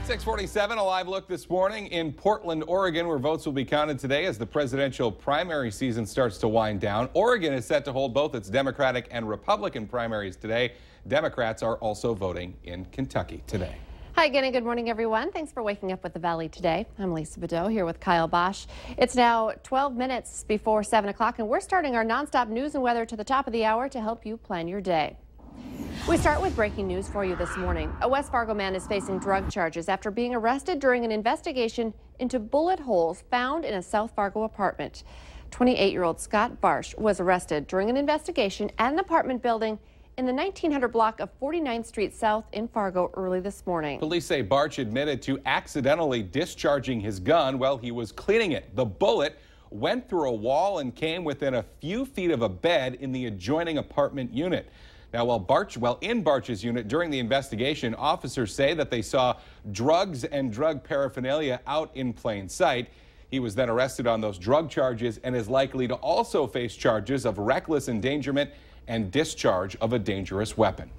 6:47, a live look this morning in Portland, Oregon, where votes will be counted today as the presidential primary season starts to wind down. Oregon is set to hold both its Democratic and Republican primaries today. Democrats are also voting in Kentucky today. Hi again and good morning, everyone. Thanks for waking up with the Valley today. I'm Lisa Bedeau here with Kyle Bosch. It's now 12 minutes before 7 o'clock, and we're starting our nonstop news and weather to the top of the hour to help you plan your day. We start with breaking news for you this morning. A West Fargo man is facing drug charges after being arrested during an investigation into bullet holes found in a South Fargo apartment. 28-year-old Scott Barsh was arrested during an investigation at an apartment building in the 1900 block of 49th Street South in Fargo early this morning. Police say Barsh admitted to accidentally discharging his gun while he was cleaning it. The bullet went through a wall and came within a few feet of a bed in the adjoining apartment unit. Now, while in Barsh's unit during the investigation, officers say that they saw drugs and drug paraphernalia out in plain sight. He was then arrested on those drug charges and is likely to also face charges of reckless endangerment and discharge of a dangerous weapon.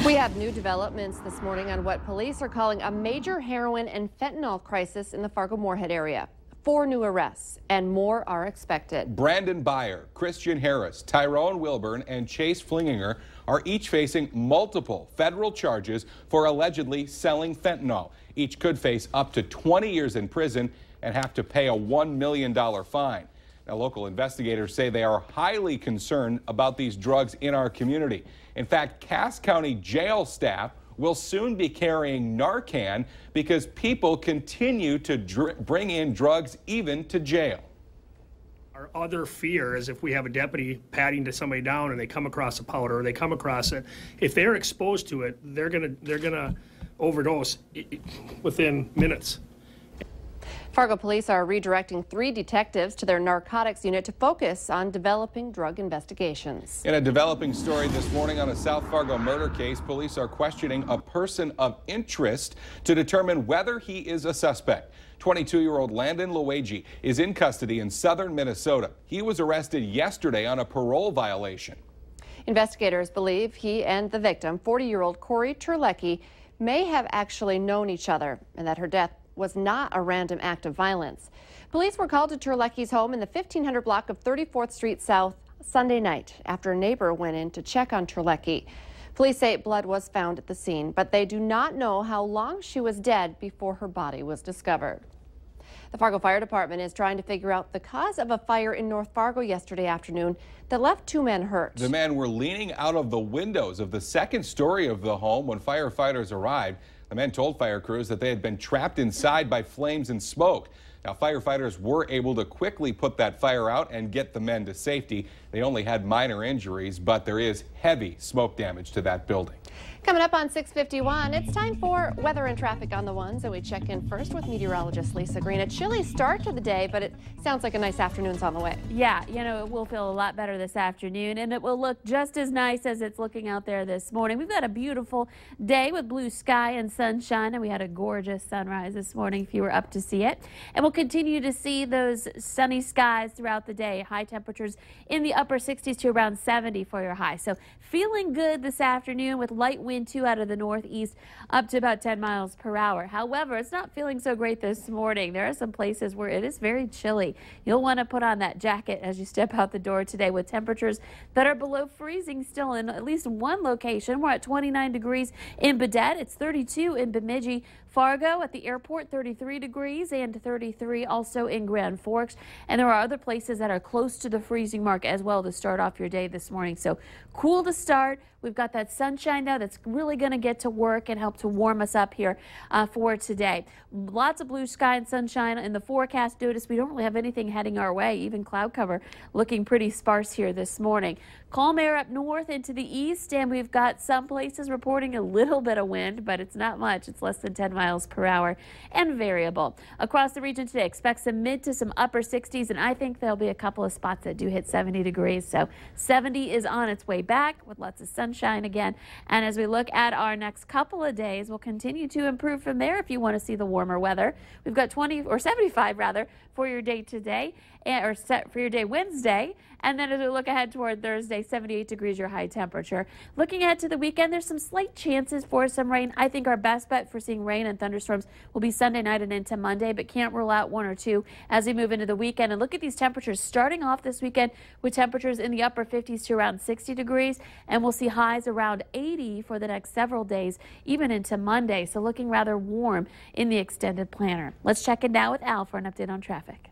We have new developments this morning on what police are calling a major heroin and fentanyl crisis in the Fargo-Moorhead area. 4 new arrests and more are expected. Brandon Byer, Christian Harris, Tyrone Wilburn, and Chase Flinginger are each facing multiple federal charges for allegedly selling fentanyl. Each could face up to 20 years in prison and have to pay a $1 million fine. Now, local investigators say they are highly concerned about these drugs in our community. In fact, Cass County jail staff will soon be carrying Narcan because people continue to bring in drugs even to jail. Our other fear is if we have a deputy patting to somebody down and they come across a powder or they come across it, if they're exposed to it, they're gonna overdose within minutes. Fargo police are redirecting 3 detectives to their narcotics unit to focus on developing drug investigations. In a developing story this morning on a South Fargo murder case, police are questioning a person of interest to determine whether he is a suspect. 22-year-old Landon Luigi is in custody in southern Minnesota. He was arrested yesterday on a parole violation. Investigators believe he and the victim, 40-year-old Corey Terlecki, may have actually known each other and that her death was not a random act of violence. Police were called to Terlecki's home in the 1500 block of 34th Street South Sunday night after a neighbor went in to check on Terlecki. Police say blood was found at the scene, but they do not know how long she was dead before her body was discovered. The Fargo Fire Department is trying to figure out the cause of a fire in North Fargo yesterday afternoon that left 2 men hurt. The men were leaning out of the windows of the second story of the home when firefighters arrived. The men told fire crews that they had been trapped inside by flames and smoke. Now, firefighters were able to quickly put that fire out and get the men to safety. They only had minor injuries, but there is heavy smoke damage to that building. Coming up on 6:51, it's time for weather and traffic on the ones, and we check in first with meteorologist Lisa Green. A chilly start to the day, but it sounds like a nice afternoon's on the way. Yeah, you know, it will feel a lot better this afternoon, and it will look just as nice as it's looking out there this morning. We've got a beautiful day with blue sky and sunshine, and we had a gorgeous sunrise this morning if you were up to see it. And we'll continue to see those sunny skies throughout the day. High temperatures in the upper 60s to around 70 for your high. So feeling good this afternoon with light wind too out of the northeast up to about 10 miles per hour. However, it's not feeling so great this morning. There are some places where it is very chilly. You'll want to put on that jacket as you step out the door today with temperatures that are below freezing still in at least one location. We're at 29 degrees in Baudette. It's 32 in Bemidji. Fargo at the airport, 33 degrees, and 33 also in Grand Forks. And there are other places that are close to the freezing mark as well to start off your day this morning. So cool to start. We've got that sunshine now that's really going to get to work and help to warm us up here for today. Lots of blue sky and sunshine in the forecast. Notice we don't really have anything heading our way, even cloud cover looking pretty sparse here this morning. Calm air up north into the east, and we've got some places reporting a little bit of wind, but it's not much. It's less than 10 miles per hour and variable. Across the region today, expect some mid to some upper 60s, and I think there'll be a couple of spots that do hit 70 degrees. So 70 is on its way back with lots of sunshine again. And as we look at our next couple of days, we'll continue to improve from there if you want to see the warmer weather. We've got 75 rather for your day today, or set for your day Wednesday, And then as we look ahead toward Thursday, 78 degrees your high temperature. Looking ahead to the weekend, there's some slight chances for some rain. I think our best bet for seeing rain and thunderstorms will be Sunday night and into Monday, but can't rule out one or two as we move into the weekend. And look at these temperatures starting off this weekend with temperatures in the upper 50s to around 60 degrees, and we'll see highs around 80 for the next several days, even into Monday. So looking rather warm in the extended planner. Let's check in now with Al for an update on traffic.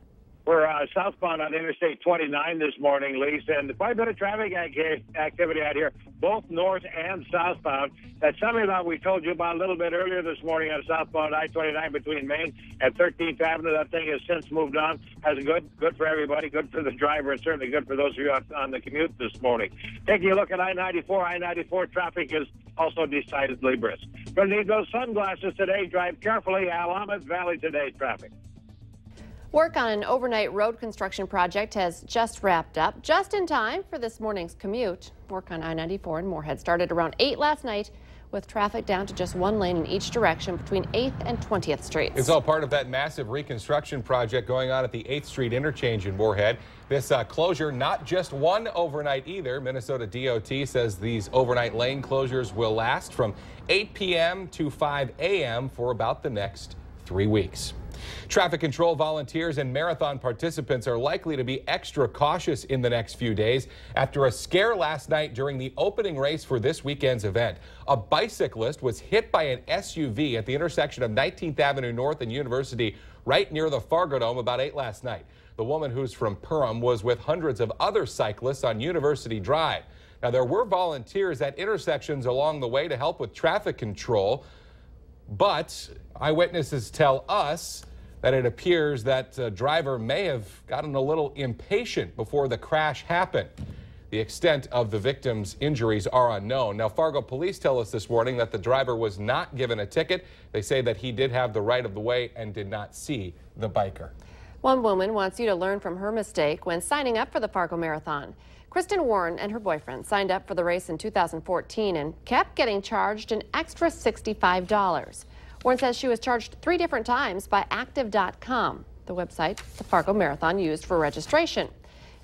We're southbound on Interstate 29 this morning, Lisa, and quite a bit of traffic activity out here, both north and southbound. That's something that we told you about a little bit earlier this morning on southbound I-29 between Main and 13th Avenue. That thing has since moved on. Has good for everybody, good for the driver, and certainly good for those of you out on the commute this morning. Taking a look at I-94 traffic is also decidedly brisk. Going to need those sunglasses today. Drive carefully. Willamette Valley today traffic. Work on an overnight road construction project has just wrapped up, just in time for this morning's commute. Work on I-94 in Moorhead started around 8 last night, with traffic down to just one lane in each direction between 8th and 20th Streets. It's all part of that massive reconstruction project going on at the 8th Street interchange in Moorhead. This closure, not just one overnight either. Minnesota DOT says these overnight lane closures will last from 8 p.m. to 5 a.m. for about the next 3 weeks. Traffic control volunteers and marathon participants are likely to be extra cautious in the next few days after a scare last night during the opening race for this weekend's event. A bicyclist was hit by an SUV at the intersection of 19th Avenue North and University right near the Fargo Dome about 8 last night. The woman, who's from Perham, was with hundreds of other cyclists on University Drive. Now, there were volunteers at intersections along the way to help with traffic control, but eyewitnesses tell us that it appears that driver may have gotten a little impatient before the crash happened. The extent of the victim's injuries are unknown. Now, Fargo police tell us this morning that the driver was not given a ticket. They say that he did have the right of the way and did not see the biker. One woman wants you to learn from her mistake when signing up for the Fargo Marathon. Kristen Warren and her boyfriend signed up for the race in 2014 and kept getting charged an extra $65. Warren says she was charged 3 different times by Active.com, the website the Fargo Marathon used for registration.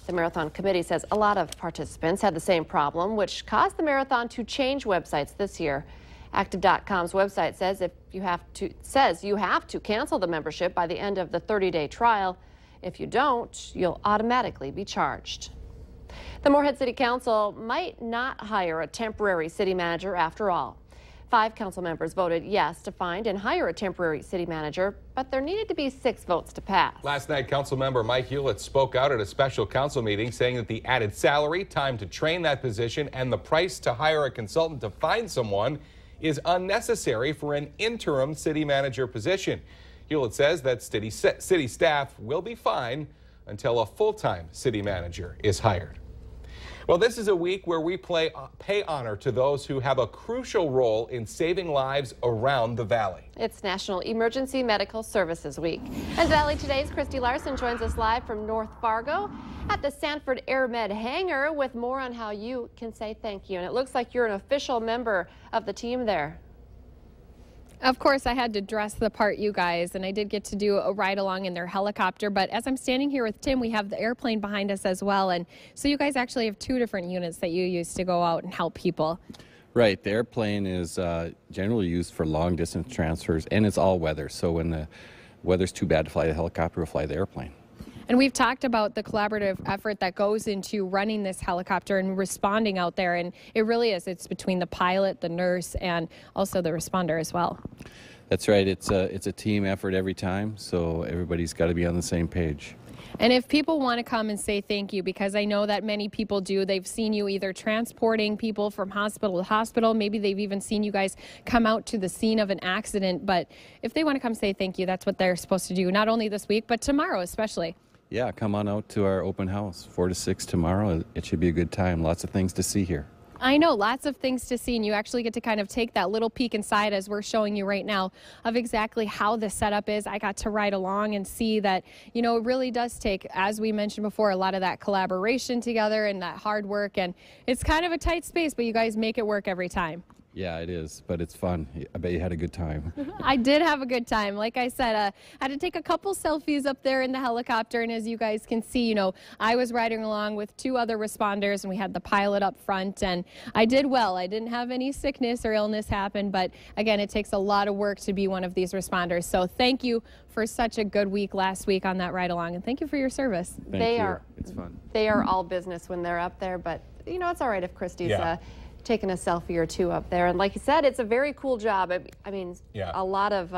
The marathon committee says a lot of participants had the same problem, which caused the marathon to change websites this year. Active.com's website says you have to cancel the membership by the end of the 30-day trial. If you don't, you'll automatically be charged. The Moorhead City Council might not hire a temporary city manager after all. 5 council members voted yes to find and hire a temporary city manager, but there needed to be 6 votes to pass. Last night, council member Mike Hewlett spoke out at a special council meeting saying that the added salary, time to train that position, and the price to hire a consultant to find someone is unnecessary for an interim city manager position. Hewlett says that city staff will be fine until a full-time city manager is hired. Well, this is a week where we pay honor to those who have a crucial role in saving lives around the Valley. It's National Emergency Medical Services Week. And Valley Today's Christy Larson joins us live from North Fargo at the Sanford AirMed hangar with more on how you can say thank you. And it looks like you're an official member of the team there. Of course, I had to dress the part, you guys, and I did get to do a ride along in their helicopter. But as I'm standing here with Tim, we have the airplane behind us as well. And so you guys actually have 2 different units that you use to go out and help people. Right. The airplane is generally used for long distance transfers, and it's all weather. So when the weather's too bad to fly the helicopter, we'll fly the airplane. And we've talked about the collaborative effort that goes into running this helicopter and responding out there. And it really is. It's between the pilot, the nurse, and also the responder as well. That's right. It's a team effort every time. So everybody's got to be on the same page. And if people want to come and say thank you, because I know that many people do, they've seen you either transporting people from hospital to hospital, maybe they've even seen you guys come out to the scene of an accident. But if they want to come say thank you, that's what they're supposed to do, not only this week, but tomorrow especially. Yeah, come on out to our open house, 4 to 6 tomorrow. It should be a good time. Lots of things to see here. I know, lots of things to see, and you actually get to kind of take that little peek inside, as we're showing you right now, of exactly how the setup is. I got to ride along and see that, you know, it really does take, as we mentioned before, a lot of that collaboration together and that hard work, and it's kind of a tight space, but you guys make it work every time. Yeah, it is, but it's fun. I bet you had a good time. I did have a good time. Like I said, I had to take a couple selfies up there in the helicopter, and as you guys can see, you know, I was riding along with 2 other responders, and we had the pilot up front, and I did well. I didn't have any sickness or illness happen, but again, it takes a lot of work to be one of these responders. So thank you for such a good week last week on that ride along, and thank you for your service. Thank you. It's fun. They are all business when they're up there, but you know, it's all right if Christy's taking a selfie or 2 up there. And like you said, it's a very cool job. I mean, a lot of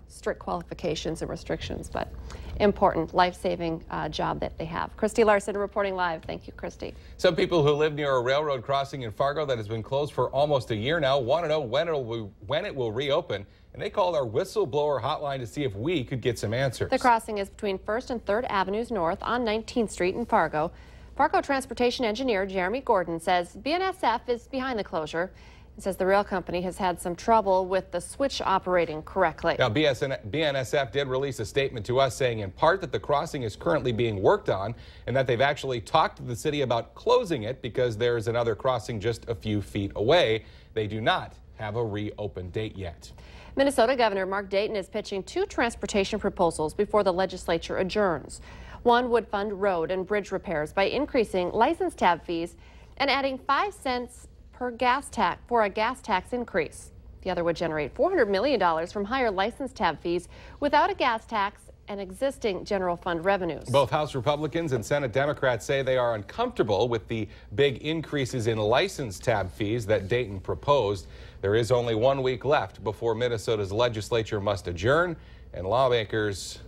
strict qualifications and restrictions, but important, life-saving job that they have. Christy Larson reporting live. Thank you, Christy. Some people who live near a railroad crossing in Fargo that has been closed for almost a year now want to know when it will reopen. And they called our whistleblower hotline to see if we could get some answers. The crossing is between 1st and 3rd Avenues North on 19th Street in Fargo. Fargo transportation engineer Jeremy Gordon says BNSF is behind the closure. He says the rail company has had some trouble with the switch operating correctly. Now, BNSF did release a statement to us saying in part that the crossing is currently being worked on and that they've actually talked to the city about closing it because there's another crossing just a few feet away. They do not have a reopen date yet. Minnesota Governor Mark Dayton is pitching 2 transportation proposals before the legislature adjourns. One would fund road and bridge repairs by increasing license tab fees and adding 5 cents per gas tax for a gas tax increase. The other would generate $400 million from higher license tab fees without a gas tax and existing general fund revenues. Both House Republicans and Senate Democrats say they are uncomfortable with the big increases in license tab fees that Dayton proposed. There is only 1 week left before Minnesota's legislature must adjourn, and lawmakers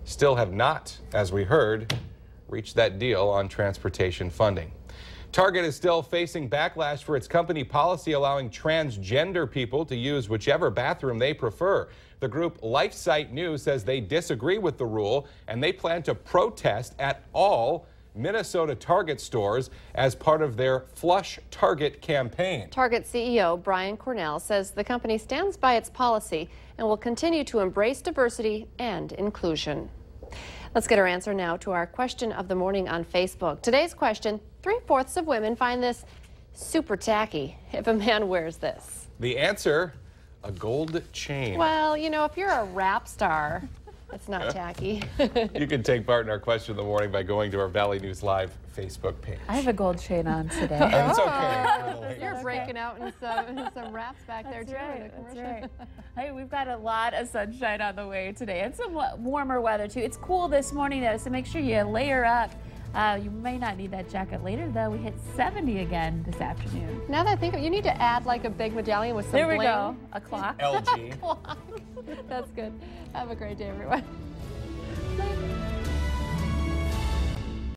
still have not, as we heard, reached that deal on transportation funding. Target is still facing backlash for its company policy allowing transgender people to use whichever bathroom they prefer. The group LifeSite News says they disagree with the rule and they plan to protest at all Minnesota Target stores as part of their Flush Target campaign. Target CEO Brian Cornell says the company stands by its policy and will continue to embrace diversity and inclusion. Let's get our answer now to our question of the morning on Facebook. Today's question, 3/4 of women find this super tacky if a man wears this. The answer, a gold chain. Well, you know, if you're a rap star, it's not tacky. You can take part in our question of the morning by going to our Valley News Live Facebook page. I have a gold chain on today. It's okay. You're breaking out in some raps back there, too. That's right. Hey, we've got a lot of sunshine on the way today and some warmer weather, too. It's cool this morning, though, so make sure you layer up. You may not need that jacket later, though. We hit 70 again this afternoon. Now that I think of it, you need to add like a big medallion with some bling. There we go. A clock. LG. That's good. Have a great day, everyone.